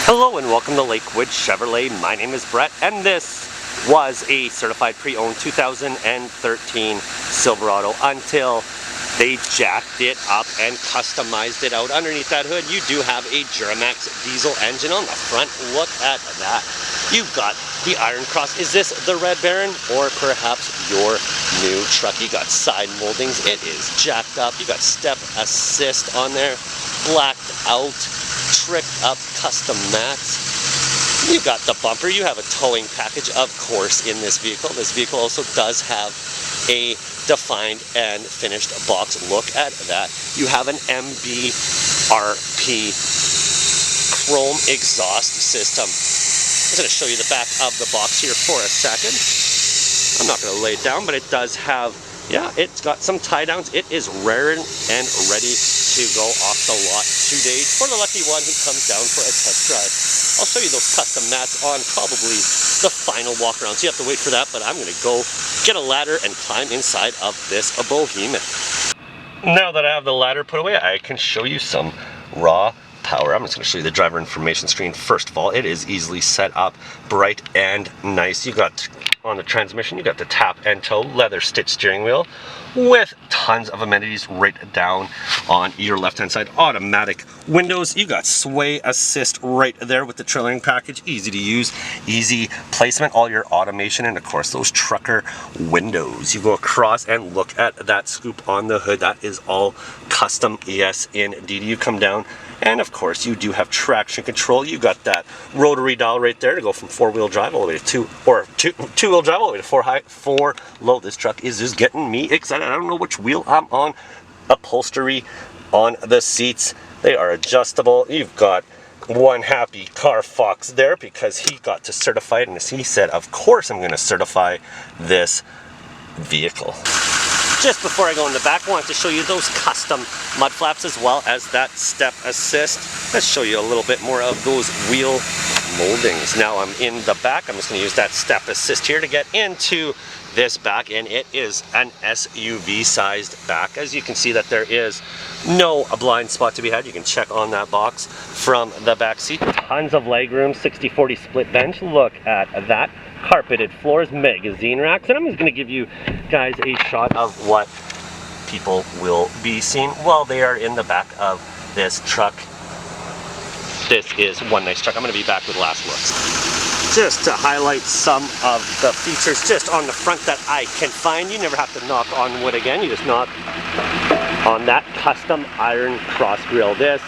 Hello and welcome to Lakewood Chevrolet. My name is Brett and this was a certified pre-owned 2013 Silverado until they jacked it up and customized it out. Underneath that hood you do have a Duramax diesel engine on the front. Look at that. You've got the Iron Cross. Is this the Red Baron or perhaps your new truck? You got side moldings. It is jacked up. You got step assist on there, blacked out, tricked up custom mats. You got the bumper. You have a towing package, of course, in this vehicle. This vehicle also does have a defined and finished box. Look at that. You have an MBRP chrome exhaust system. I'm going to show you the back of the box here for a second. I'm not going to lay it down, but it does have, yeah, it's got some tie downs. It is raring and ready to go off the lot today for the lucky one who comes down for a test drive. I'll show you those custom mats on probably the final walk around, so you have to wait for that, but I'm going to go get a ladder and climb inside of this behemoth. Now that I have the ladder put away, I can show you some raw power. I'm just going to show you the driver information screen. First of all, it is easily set up, bright and nice. You got on the transmission, you got the tap and tow leather stitch steering wheel with tons of amenities right down on your left hand side. Automatic windows. You got sway assist right there with the trailering package. Easy to use, easy placement, all your automation, and of course those trucker windows. You go across and look at that scoop on the hood. That is all custom. Yes, indeed. You come down and of course you do have traction control. You got that rotary dial right there to go from four-wheel drive all the way to two-wheel drive all the way to four high, four low. This truck is just getting me excited. I don't know which wheel I'm on. Upholstery on the seats. They are adjustable. You've got one happy car fox there because he got to certify it, and as he said, of course I'm going to certify this vehicle. Just before I go in the back, I wanted to show you those custom mud flaps as well as that step assist. Let's show you a little bit more of those wheel moldings. Now I'm in the back. I'm just going to use that step assist here to get into this back, and it is an SUV sized back. As you can see that there is no blind spot to be had. You can check on that box from the back seat. Tons of legroom, 60/40 split bench. Look at that. Carpeted floors, magazine racks, and I'm just going to give you guys a shot of what people will be seeing while they are in the back of this truck. This is one nice truck. I'm going to be back with last looks. Just to highlight some of the features just on the front that I can find. You never have to knock on wood again. You just knock on that custom Iron Cross grill. This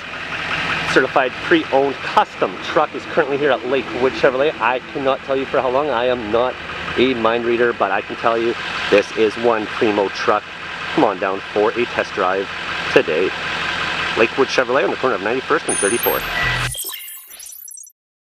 certified pre-owned custom truck is currently here at Lakewood Chevrolet. I cannot tell you for how long. I am not a mind reader, but I can tell you this is one primo truck. Come on down for a test drive today. Lakewood Chevrolet on the corner of 91st and 34th.